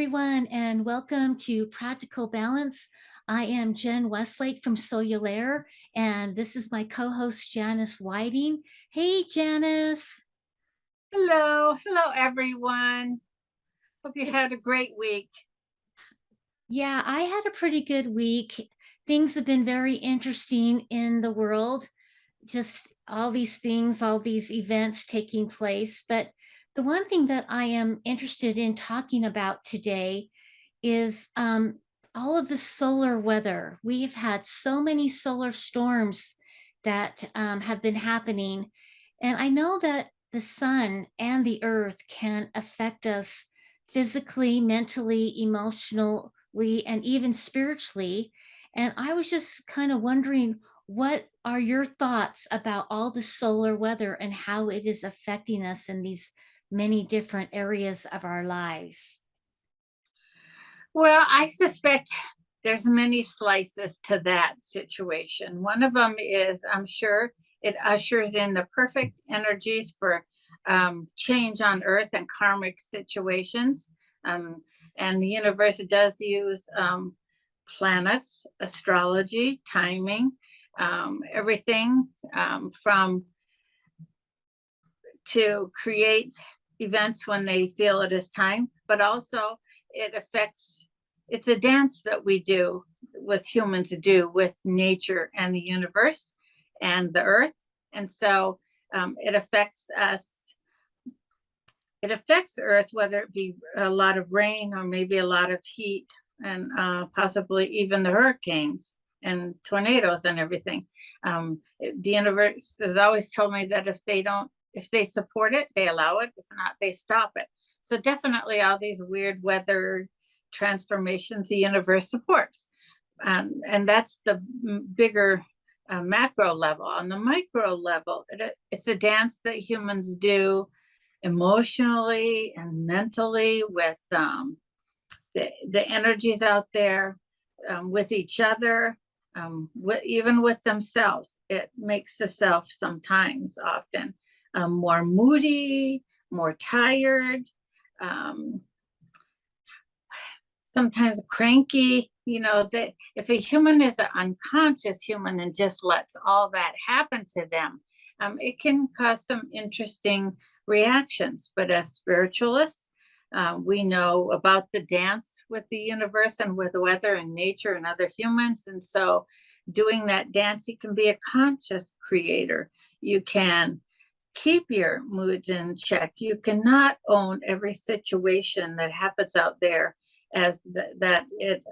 everyone, and welcome to Practical Balance. I am Jen Westlake from Solulaire, and this is my co host, Janice Whiting. Hey, Janice. Hello, everyone. Hope you It's- had a great week. yeah, I had a pretty good week. Things have been very interesting in the world, just all these things, all these events taking place. But the one thing that I am interested in talking about today is all of the solar weather. We've had so many solar storms that have been happening. And I know that the sun and the earth can affect us physically, mentally, emotionally, and even spiritually. And I was just kind of wondering, what are your thoughts about all the solar weather and how it is affecting us in these many different areas of our lives? Well, I suspect there's many slices to that situation. One of them is, I'm sure, it ushers in the perfect energies for change on Earth and karmic situations. Um, and the universe does use planets, astrology, timing, everything from to create events when they feel it is time, but also it affects, it's a dance that we do with humans do with nature and the universe and the earth. And so it affects us. It affects Earth, whether it be a lot of rain or maybe a lot of heat and possibly even the hurricanes and tornadoes and everything. The universe has always told me that if they support it, they allow it. If not, they stop it. So definitely all these weird weather transformations the universe supports. And that's the bigger macro level. On the micro level, it's a dance that humans do emotionally and mentally with the energies out there, with each other, even with themselves. It makes the self sometimes, often, more moody, more tired, um, sometimes cranky. You know, that if a human is an unconscious human and just lets all that happen to them, it can cause some interesting reactions. But as spiritualists, we know about the dance with the universe and with weather and nature and other humans. And so, doing that dance, you can be a conscious creator. You can keep your moods in check. You cannot own every situation that happens out there as that it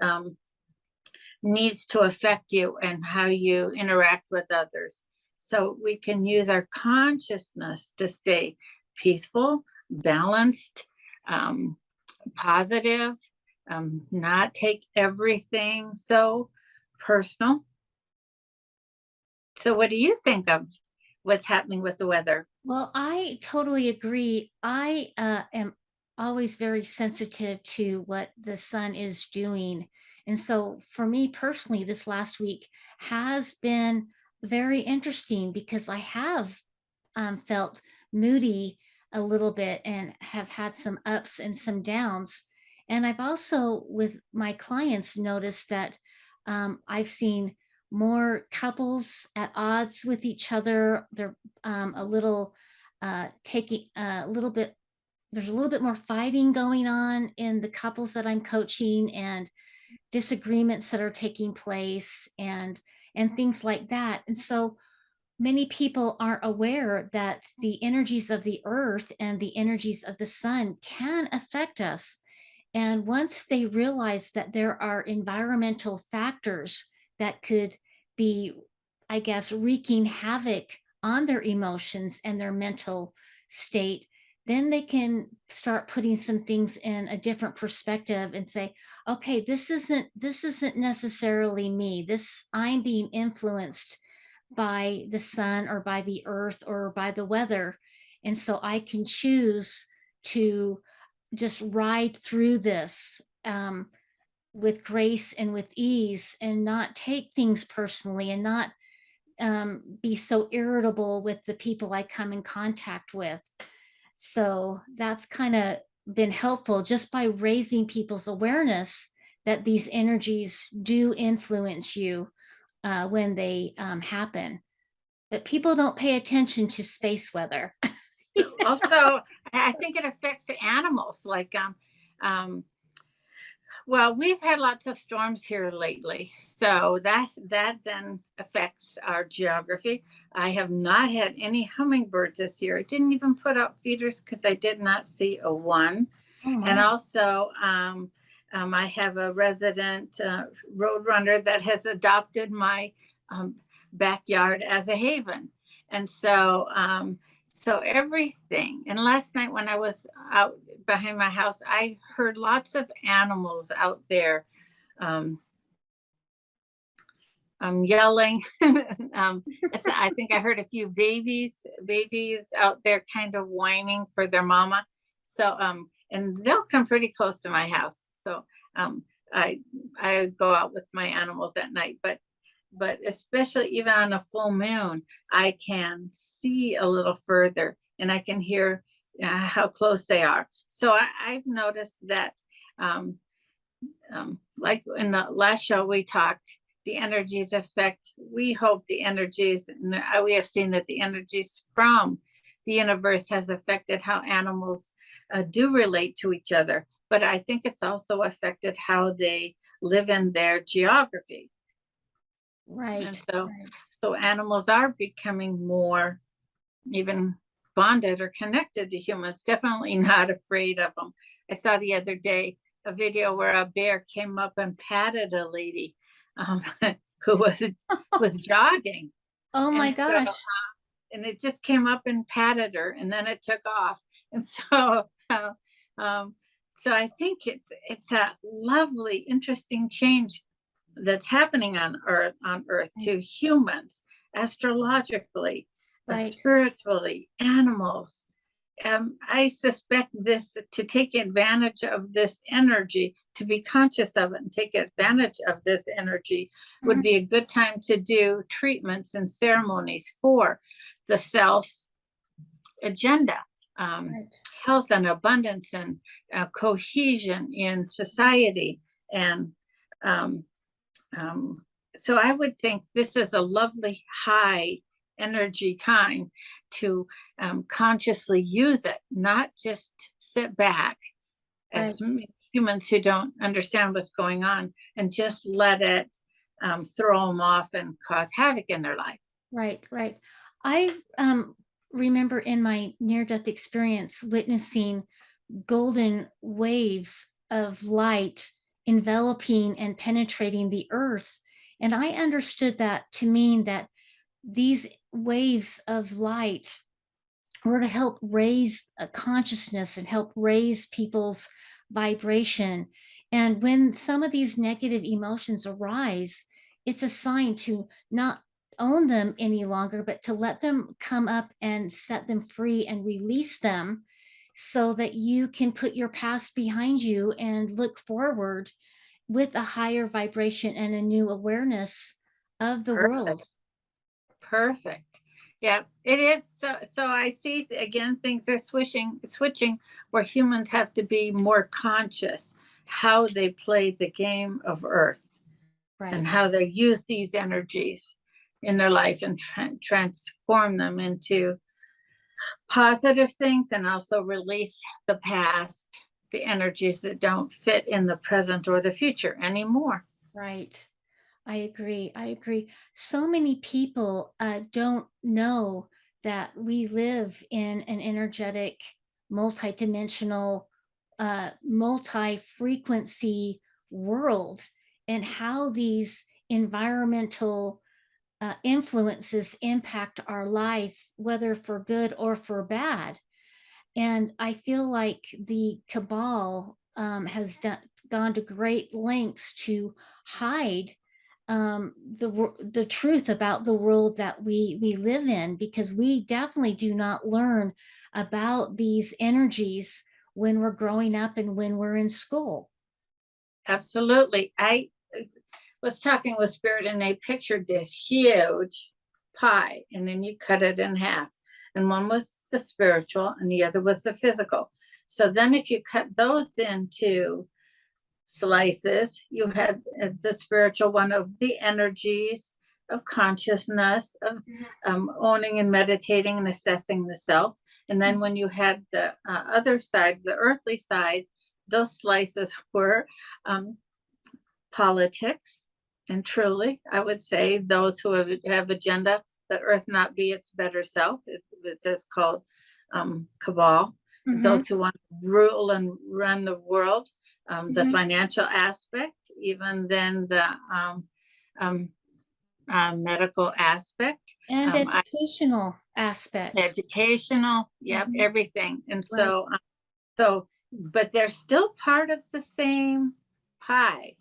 needs to affect you and how you interact with others. So we can use our consciousness to stay peaceful, balanced, um, positive, not take everything so personal. So, what do you think of what's happening with the weather? Well, I totally agree. I am always very sensitive to what the sun is doing. And so for me personally, this last week has been very interesting because I have felt moody a little bit and have had some ups and some downs. And I've also, with my clients, noticed that I've seen more couples at odds with each other. They're a little taking a little bit, there's a little bit more fighting going on in the couples that I'm coaching, and disagreements that are taking place, and things like that. And so many people aren't aware that the energies of the earth and the energies of the sun can affect us. And once they realize that there are environmental factors that could be, I guess, wreaking havoc on their emotions and their mental state, then they can start putting some things in a different perspective and say, okay, this isn't necessarily me. This, I'm being influenced by the sun or by the earth or by the weather. And so I can choose to just ride through this with grace and with ease, and not take things personally, and not be so irritable with the people I come in contact with. So that's kind of been helpful just by raising people's awareness that these energies do influence you when they happen. But people don't pay attention to space weather. Also, I think it affects the animals. Like, well, we've had lots of storms here lately, so that then affects our geography. I have not had any hummingbirds this year. I didn't even put out feeders because I did not see a one. Oh And my. also, I have a resident roadrunner that has adopted my um, backyard as a haven. And so everything. And last night when I was out behind my house, I heard lots of animals out there um, yelling. I think I heard a few babies out there kind of whining for their mama. So, and they'll come pretty close to my house. So, um, I I go out with my animals at night, but especially even on a full moon, I can see a little further and I can hear how close they are. So I've noticed that um, like in the last show we talked, the energies affect, we hope the energies, and we have seen that the energies from the universe has affected how animals do relate to each other. But I think it's also affected how they live in their geography. And Right, so, right. so animals are becoming more even bonded or connected to humans, definitely not afraid of them. I saw the other day a video where a bear came up and patted a lady um, who was jogging, Oh my and so gosh. and it just came up and patted her, and then it took off, and so um, so I think it's a lovely, interesting change that's happening on Earth Right, to humans, astrologically, right. spiritually, animals. I suspect this to take advantage of this energy, to be conscious of it and take advantage of this energy would Mhm. be a good time to do treatments and ceremonies for the self agenda, um, Right, health and abundance and cohesion in society. And um, um, so I would think this is a lovely high energy time to consciously use it, not just sit back right. as humans who don't understand what's going on and just let it throw them off and cause havoc in their life. Right, right. I remember in my near death experience witnessing golden waves of light enveloping and penetrating the earth. And I understood that to mean that these waves of light were to help raise a consciousness and help raise people's vibration. And when some of these negative emotions arise, it's a sign to not own them any longer, but to let them come up and set them free and release them so that you can put your past behind you and look forward with a higher vibration and a new awareness of the Perfect. world. Perfect. Yeah, it is. So I see again things are switching where humans have to be more conscious how they play the game of Earth and Right. how they use these energies in their life and transform them into positive things and also release the past, the energies that don't fit in the present or the future anymore. Right. I agree. I agree. So many people don't know that we live in an energetic, multidimensional, multi-frequency world, and how these environmental influences impact our life, whether for good or for bad. And I feel like the cabal has gone to great lengths to hide the truth about the world that we live in, because we definitely do not learn about these energies when we're growing up and when we're in school. Absolutely. I was talking with Spirit and they pictured this huge pie and then you cut it in half. And one was the spiritual and the other was the physical. So then if you cut those into slices, you had the spiritual one of the energies of consciousness, of owning and meditating and assessing the self. And then when you had the other side, the earthly side, those slices were politics. And truly, I would say those who have agenda that earth not be its better self. It's called cabal. Mm-hmm. Those who want to rule and run the world, the Mm-hmm. financial aspect, even then the medical aspect, And educational aspects. educational, yep, Mhm. everything. And Right. so, but they're still part of the same pie.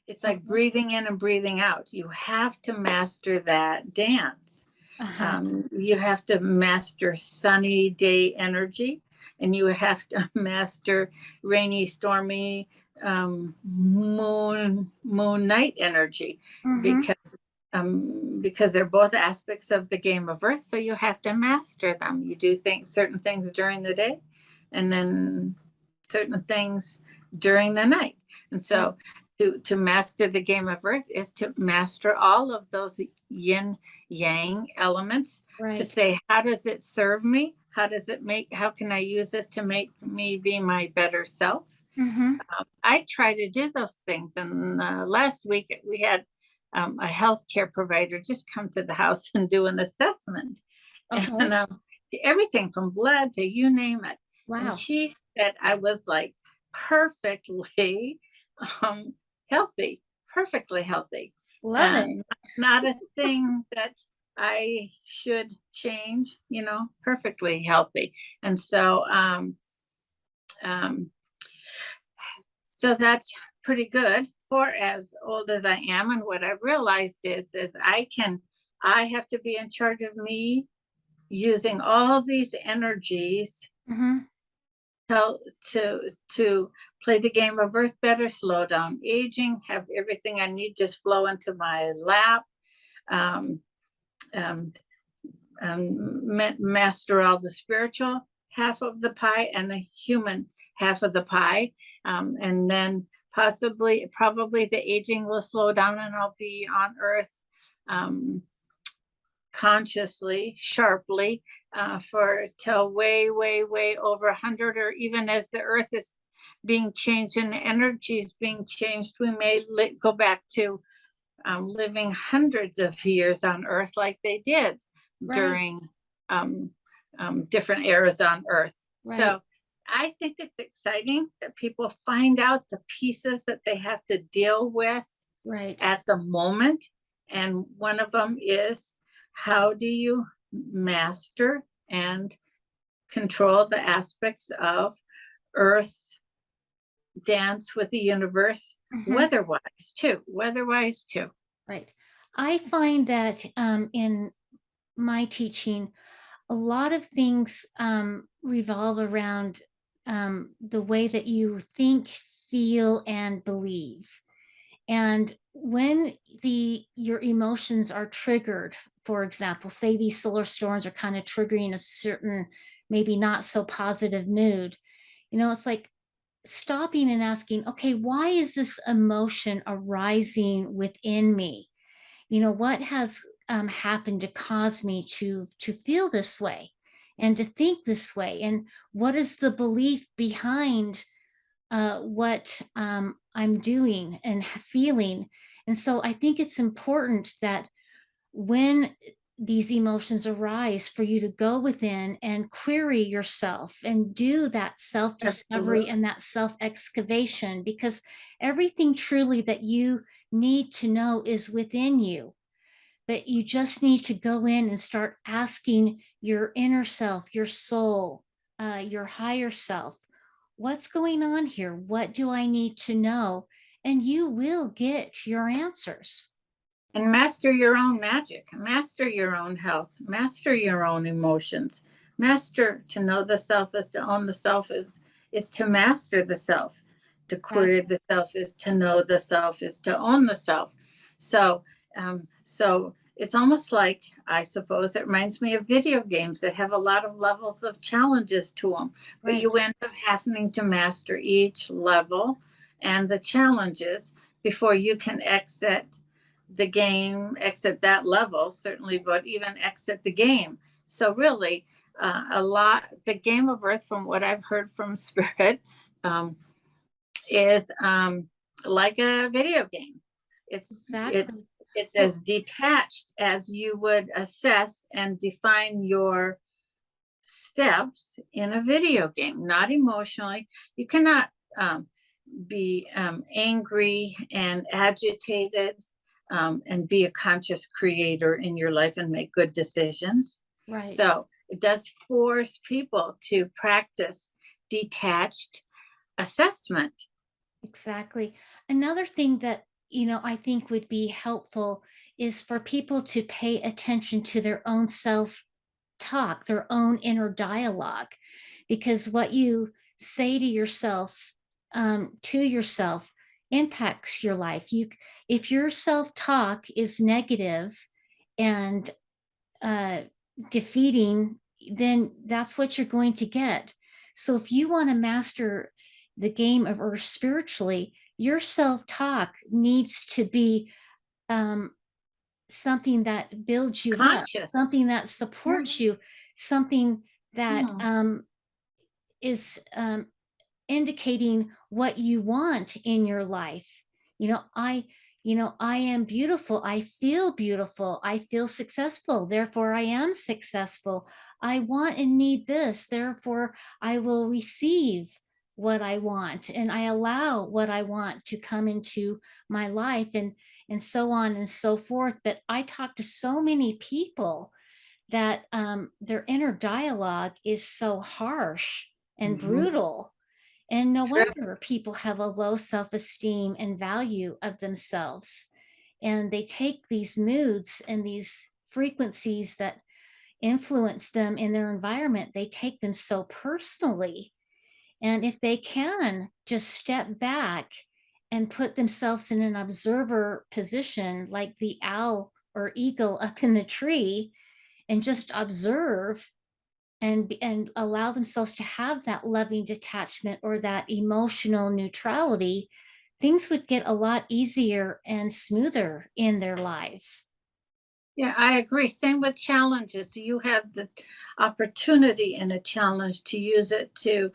It's like Okay. breathing in and breathing out. You have to master that dance. Uh-huh. You have to master sunny day energy, and you have to master rainy, stormy moon night energy, Mm-hmm. because because they're both aspects of the game of Earth. So you have to master them. You do certain things during the day, and then certain things during the night. And Right. so to master the game of Earth is to master all of those yin yang elements, to Right. say, how does it serve me? How can I use this to make me be my better self? Mm-hmm. I try to do those things. And last week we had a healthcare provider just come to the house and do an assessment, Okay. and everything from blood to you name it. And Wow. she said I was like perfectly um, healthy, perfectly healthy, Love it. and not a thing that I should change. Perfectly healthy. And um, so that's pretty good for as old as I am. And what I realized is I have to be in charge of me using all these energies Mm-hmm. to to play the game of Earth better, slow down aging, have everything I need just flow into my lap, um, um, master all the spiritual half of the pie and the human half of the pie, and then probably the aging will slow down and I'll be on Earth um, consciously, sharply, for till way, way, way over 100, or even as the Earth is being changed and energy is being changed, we may go back to living hundreds of years on Earth like they did Right. during um, different eras on Earth. Right. So I think it's exciting that people find out the pieces that they have to deal with Right. at the moment. And one of them is, how do you master and control the aspects of Earth dance with the universe, Mm-hmm. weather-wise too. Right. I find that in my teaching, a lot of things revolve around the way that you think, feel, and believe. And when your emotions are triggered, for example, say these solar storms are kind of triggering a certain, maybe not so positive mood, it's like stopping and asking, okay, why is this emotion arising within me? What has happened to cause me to feel this way and to think this way? And what is the belief behind what I'm doing and feeling? And so I think it's important that when these emotions arise, for you to go within and query yourself and do that self discovery Absolutely. and that self excavation, because everything truly that you need to know is within you. But you just need to go in and start asking your inner self, your soul, your higher self, what's going on here? What do I need to know? And you will get your answers. And master your own magic, master your own health, master your own emotions. Master, to know the self is to own the self, is to master the self. To query Exactly. the self is to know the self, is to own the self. So it's almost like, I suppose it reminds me of video games that have a lot of levels of challenges to them, but you Right. end up having to master each level and the challenges before you can exit the game, exit that level, certainly, but even exit the game. So really, the game of Earth, from what I've heard from Spirit, um, is like a video game. It's it's Exactly. it's Well, as detached as you would assess and define your steps in a video game, not emotionally. You cannot be angry and agitated and be a conscious creator in your life and make good decisions. right. So it does force people to practice detached assessment. Exactly. Another thing that, I think would be helpful is for people to pay attention to their own self talk, their own inner dialogue, because what you say to yourself impacts your life. If your self talk is negative and uh, defeating, then that's what you're going to get. So if you want to master the game of earth spiritually, your self talk needs to be um, something that builds you up, Conscious. something that Yeah. supports you, something that Hmm. is indicating what you want in your life. You know, I, I am beautiful. I feel successful. Therefore, I am successful. I want and need this. Therefore, I will receive what I want and I allow what I want to come into my life and so on and so forth. But I talk to so many people that their inner dialogue is so harsh and Mhm. brutal. And no True. wonder people have a low self esteem and value of themselves. And they take these moods and these frequencies that influence them in their environment, they take them so personally. And if they can just step back and put themselves in an observer position, like the owl or eagle up in the tree, and just observe and allow themselves to have that loving detachment or that emotional neutrality, things would get a lot easier and smoother in their lives. Yeah, I agree. Same with challenges. You have the opportunity in a challenge to use it to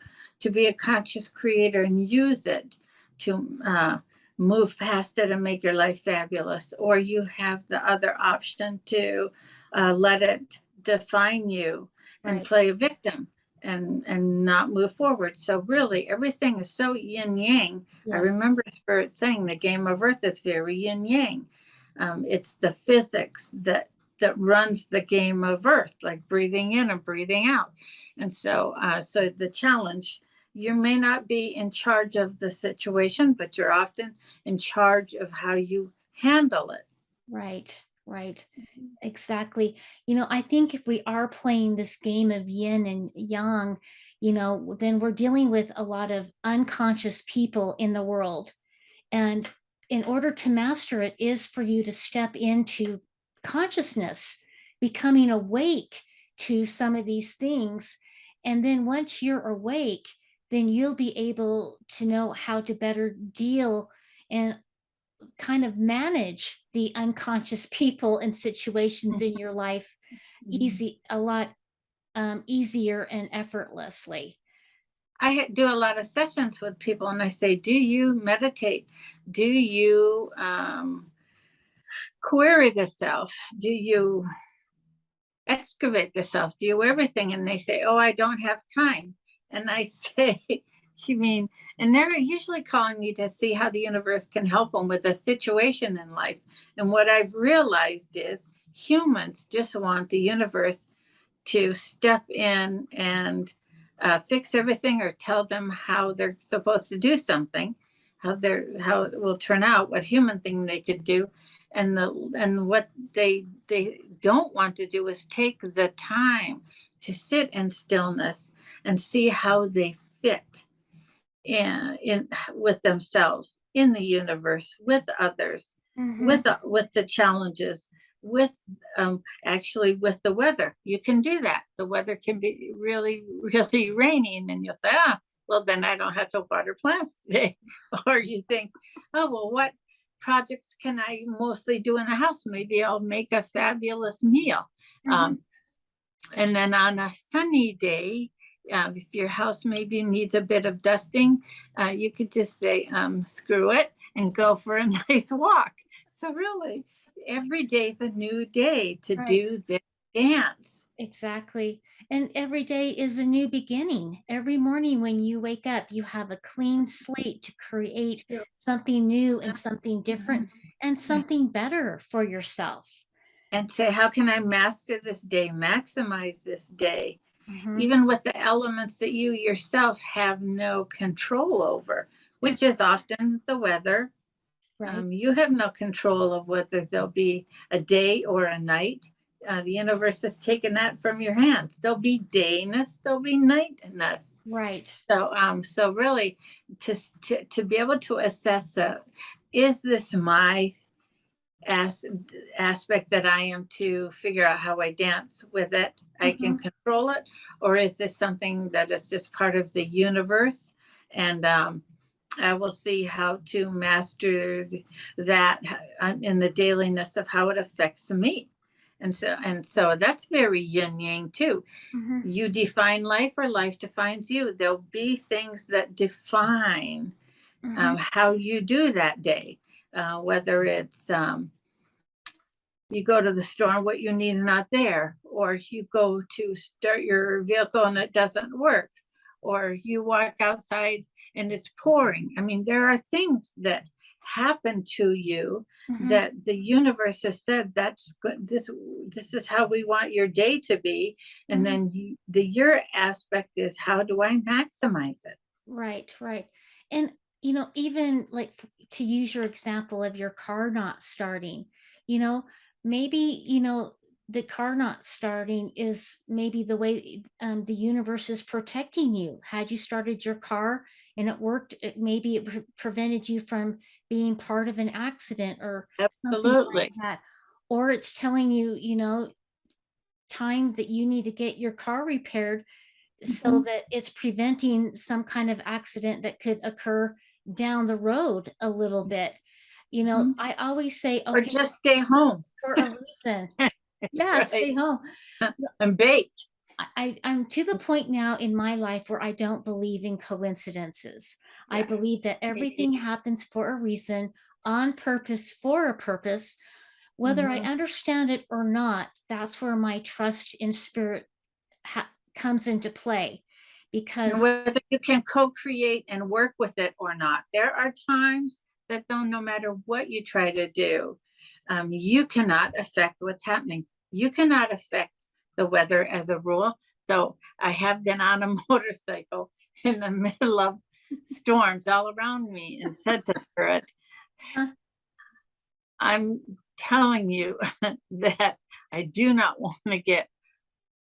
be a conscious creator and use it to move past it and make your life fabulous. Or you have the other option to let it define you and Right. play a victim and not move forward. So really, everything is so yin yang. I Yes. remember Spirit saying the game of Earth is very yin yang. It's the physics that runs the game of Earth, like breathing in and breathing out. And so the challenge, you may not be in charge of the situation, but you're often in charge of how you handle it. Right. Right. Exactly. I think if we are playing this game of yin and yang, then we're dealing with a lot of unconscious people in the world. And in order to master it is for you to step into consciousness, becoming awake to some of these things. And then once you're awake, then you'll be able to know how to better deal and kind of manage the unconscious people and situations in your life a lot easier and effortlessly. Do a lot of sessions with people, and I say, "Do you meditate? Do you query the self? Do you excavate the self, do everything?" And they say, "Oh, I don't have time." And I say, "You mean," and they're usually calling me to see how the universe can help them with a situation in life. And what I've realized is humans just want the universe to step in and fix everything or tell them how they're supposed to do something, how it will turn out, what human thing they could do, and what they don't want to do is take the time to sit in stillness and see how they fit in with themselves, in the universe, with others, Mm-hmm. with the challenges, with actually with the weather. You can do that. The weather can be really, really rainy, and then you'll say, ah, well, then I don't have to water plants today. Or you think, oh, well, what projects can I mostly do in the house? Maybe I'll make a fabulous meal. Mhm. Um, and then on a sunny day, if your house maybe needs a bit of dusting, you could just say, screw it and go for a nice walk. So, really, every day is a new day to Right. do this dance. Exactly. And every day is a new beginning. Every morning when you wake up, you have a clean slate to create something new and something different and something better for yourself. And say, how can I master this day, maximize this day, Hmm. even with the elements that you yourself have no control over, Yeah. which is often the weather. Right. You have no control of whether there'll be a day or a night. The universe has taken that from your hands. There'll be dayness, there'll be nightness. Right. So really, to be able to assess, is this my as, aspect that I am to figure out how I dance with it? I can Hmm. control it, or is this something that is just part of the universe? And I will see how to master that in the dailiness of how it affects me. And so that's very yin yang too. Hmm. You define life, or life defines you. There'll be things that define Hmm. how you do that day, whether it's you go to the store and what you need is not there, or you go to start your vehicle and it doesn't work, or you walk outside and it's pouring. I mean, there are things that happen to you Hmm. that the universe has said, that's good, this is how we want your day to be. And Hmm. then the your aspect is, how do I maximize it? Right, right. And, even like to use your example of your car not starting, you know, maybe, the car not starting is maybe the way the universe is protecting you. Had you started your car and it worked, maybe it prevented you from being part of an accident or something like Absolutely. that. Or it's telling you, time that you need to get your car repaired so Mhm, that it's preventing some kind of accident that could occur down the road a little bit. mhm. I always say, Or okay, just stay home. for a reason. Yeah, Right. stay home. And bake. I'm to the point now in my life where I don't believe in coincidences. I Yeah. believe that everything happens for a reason, on purpose, for a purpose. Whether I Mhm. understand it or not, that's where my trust in spirit comes into play And because whether you can co-create and work with it or not. There are times that, though, no matter what you try to do, you cannot affect what's happening. You cannot affect the weather as a rule. So I have been on a motorcycle in the middle of storms all around me and said to Spirit, uh, I'm telling you that I do not want to get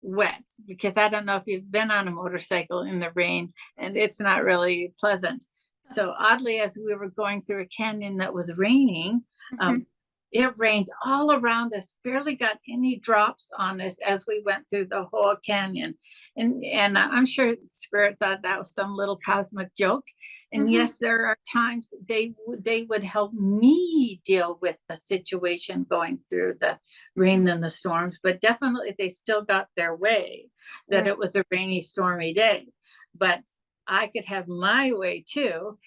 wet, because I don't know if you've been on a motorcycle in the rain, and it's not really pleasant. So oddly, as we were going through a canyon that was raining, mhm, um, it rained all around us, barely got any drops on us as we went through the whole canyon. And I'm sure Spirit thought that was some little cosmic joke. And mhm, yes, there are times they would help me deal with the situation going through the mhm. rain and the storms, but definitely they still got their way, that Right, it was a rainy, stormy day. But I could have my way too.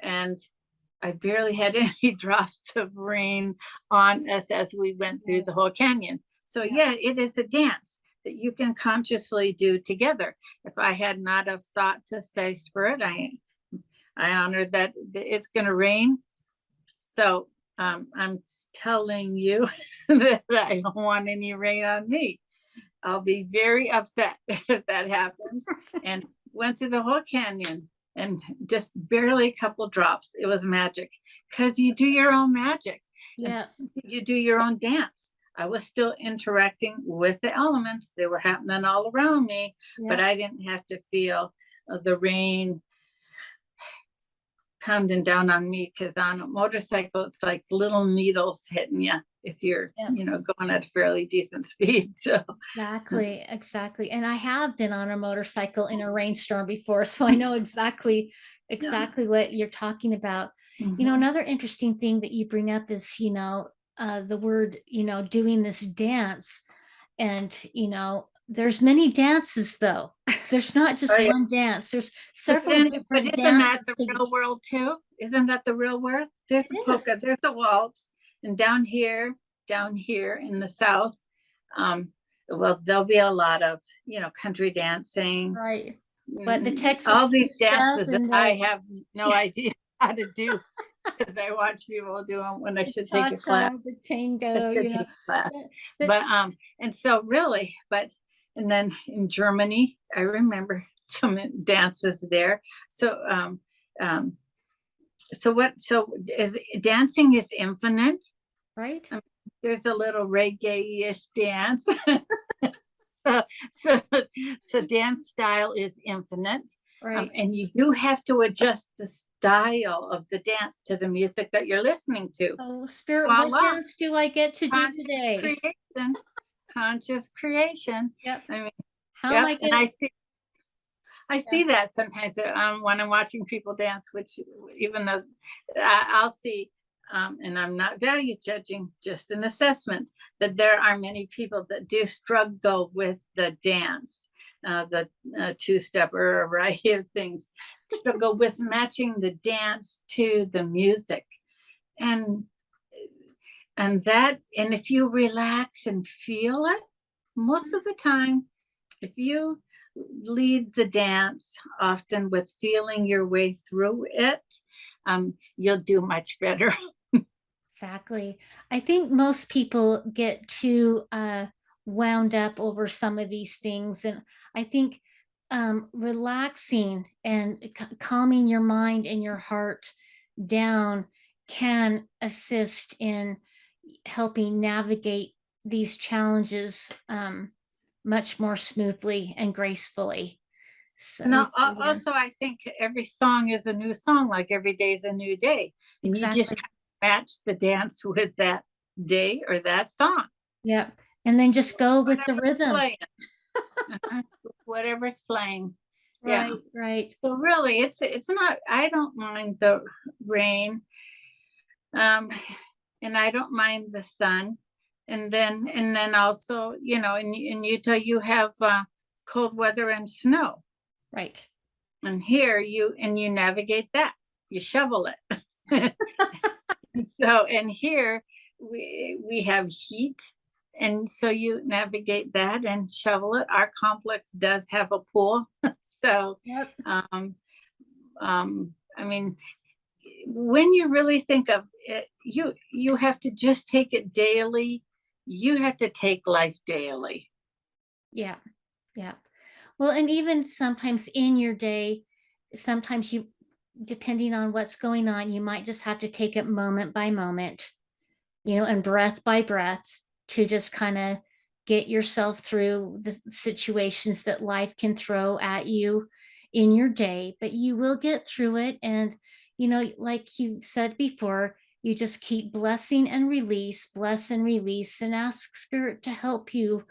And I barely had any drops of rain on us as we went through right. the whole canyon. So Yeah, yeah, it is a dance that you can consciously do together. If I had not have thought to say, Spirit, I honor that it's going to rain. So I'm telling you that I don't want any rain on me. I'll be very upset if that happens. And went through the whole canyon and just barely a couple drops. It was magic, because you do your own magic and yeah, you do your own dance. I was still interacting with the elements. They were happening all around me, but yeah. I didn't have to feel the rain pounding down on me, because on a motorcycle, it's like little needles hitting you if you're, Yep. going at a fairly decent speed. So, Exactly, exactly. And I have been on a motorcycle in a rainstorm before, so I know exactly yeah. what you're talking about. Mhm. Another interesting thing that you bring up is, the word, doing this dance. And, there's many dances though. There's not Oh, just yeah. one dance. There's But several then, but different isn't that dances the to real world too? Isn't that the real world? There's it a polka, is. there's a waltz, and down here in the South, um, well, there'll be a lot of, country dancing, Right. But the Texas all these stuff dances that and I the have no idea how to do, because I watch people do them when I the should take a class. cha-cha, the I tango, should take a class. but And so really, and then in Germany, I remember some dances there. So, um, so is dancing is infinite. right, Um, there's a little reggae-ish dance. so, so, so dance style is infinite. right. And you do have to adjust the style of the dance to the music that you're listening to. So, Spirit, what Voila, dance do I get to do conscious today? creation, conscious creation. Yep. I mean, How am yep. I And gonna I yeah, see that sometimes when I'm watching people dance, which even though I'll see, and I'm not value judging, just an assessment, that there are many people that do struggle with the dance, the two-step or a variety of things, struggle with matching the dance to the music. And and if you relax and feel it, most of the time, if you lead the dance often with feeling your way through it, you'll do much better. exactly. I think most people get too wound up over some of these things. And I think relaxing and calming your mind and your heart down can assist in helping navigate these challenges much more smoothly and gracefully. And So, yeah, also, I think every song is a new song, like every day is a new day. And you just exactly. try to match the dance with that day or that song. Yep. And then just go with the Whatever's rhythm. playing. Uh-huh. Whatever's playing. Yeah. Right, right. So really, it's not. I don't mind the rain, um, and I don't mind the sun. And then also, in Utah you have cold weather and snow. Right. And here you navigate that. You shovel it. So and here we have heat, and so you navigate that and shovel it. Our complex does have a pool. So Yep. I mean, when you really think of it, you have to just take it daily. You have to take life daily. Yeah. Yeah. Well, and even sometimes in your day, sometimes you, depending on what's going on, you might just have to take it moment by moment, and breath by breath to just kind of get yourself through the situations that life can throw at you in your day. But you will get through it. And, like you said before, you just keep bless and release, and ask Spirit to help you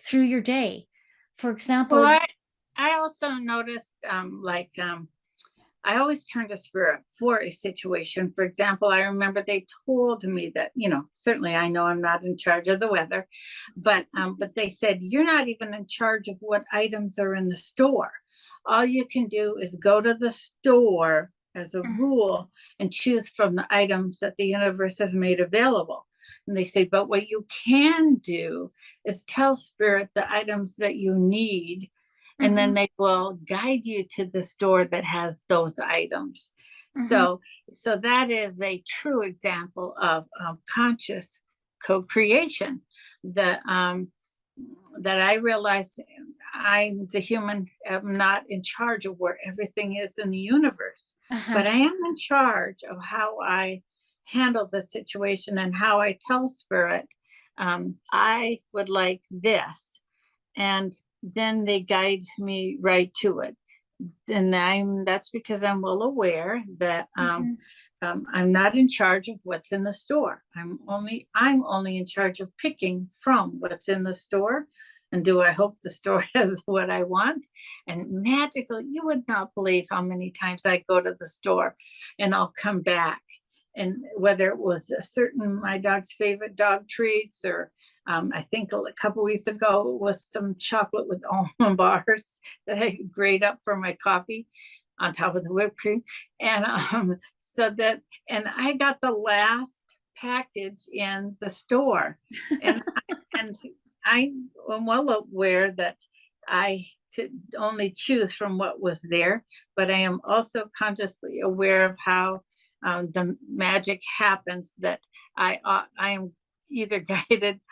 through your day. For Well, example, I also noticed I always turn to spirit for a situation. For example, I remember they told me that, certainly I know I'm not in charge of the weather, but they said you're not even in charge of what items are in the store. All you can do is go to the store as a rule and choose from the items that the universe has made available. And they say, but what you can do is tell spirit the items that you need, and then mhm, they will guide you to the store that has those items. mhm, So that is a true example of conscious co-creation that that I realized the human, am not in charge of where everything is in the universe, but uh-huh, I am in charge of how I handle the situation and how I tell spirit, I would like this, and then they guide me right to it. And that's because I'm well aware that Mhm. I'm not in charge of what's in the store. I'm only in charge of picking from what's in the store. And do I hope the store has what I want? And magically, you would not believe how many times I go to the store and I'll come back. And whether it was a certain my dog's favorite dog treats, or I think a couple weeks ago it was some chocolate with almond bars that I grate up for my coffee on top of the whipped cream. And so that, and I got the last package in the store. And I am well aware that I could only choose from what was there, but I am also consciously aware of how the magic happens, that I am either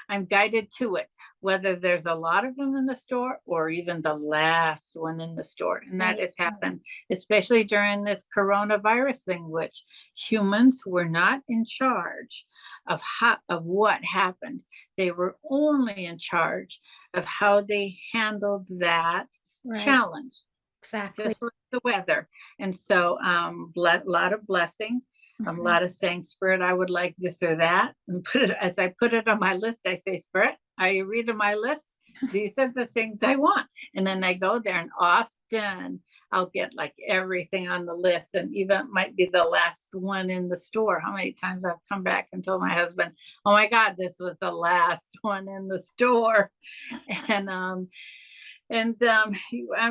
I'm guided to it, whether there's a lot of them in the store or even the last one in the store. And that Right, has right, happened, especially during this coronavirus thing, which humans were not in charge of what happened. They were only in charge of how they handled that right. challenge, Exactly. just like the weather. And so, a lot of blessing, a Mhm. lot of saying, Spirit, I would like this or that. And as I put it on my list, I say, Spirit, are you reading my list? These are the things I want. And then I go there, and often I'll get like everything on the list, and even might be the last one in the store. How many times I've come back and told my husband, oh my God, this was the last one in the store. And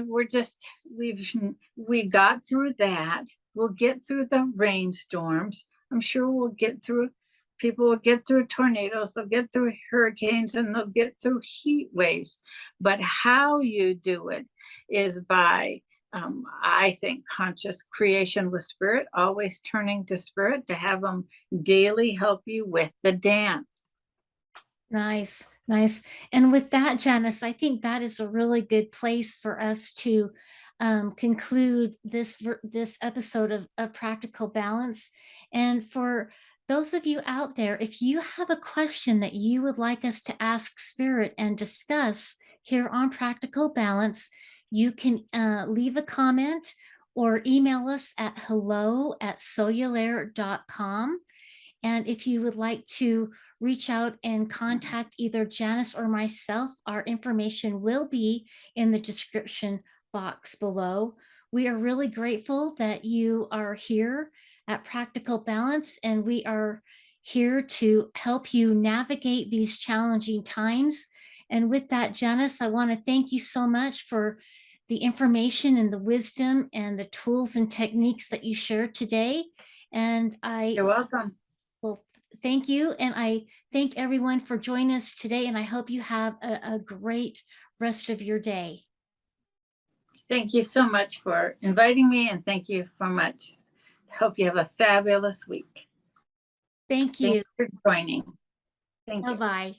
we're just we got through that. We'll get through the rainstorms. I'm sure we'll get through, people will get through tornadoes, they'll get through hurricanes, and they'll get through heat waves. But how you do it is by I think conscious creation with spirit, always turning to spirit to have them daily help you with the dance. Nice, nice. And with that, Janice, I think that is a really good place for us to conclude this episode of Practical Balance. And for those of you out there, if you have a question that you would like us to ask Spirit and discuss here on Practical Balance, you can leave a comment or email us at hello@solulaire.com. And if you would like to reach out and contact either Janice or myself, our information will be in the description box below. We are really grateful that you are here at Practical Balance, and we are here to help you navigate these challenging times. And with that, Janice, I want to thank you so much for the information and the wisdom and the tools and techniques that you shared today. And I You're welcome. well, thank you. And I thank everyone for joining us today. And I hope you have a great rest of your day. Thank you so much for inviting me, and thank you so much. Hope you have a fabulous week. Thank Thank you. you for joining. Thank Bye you. bye.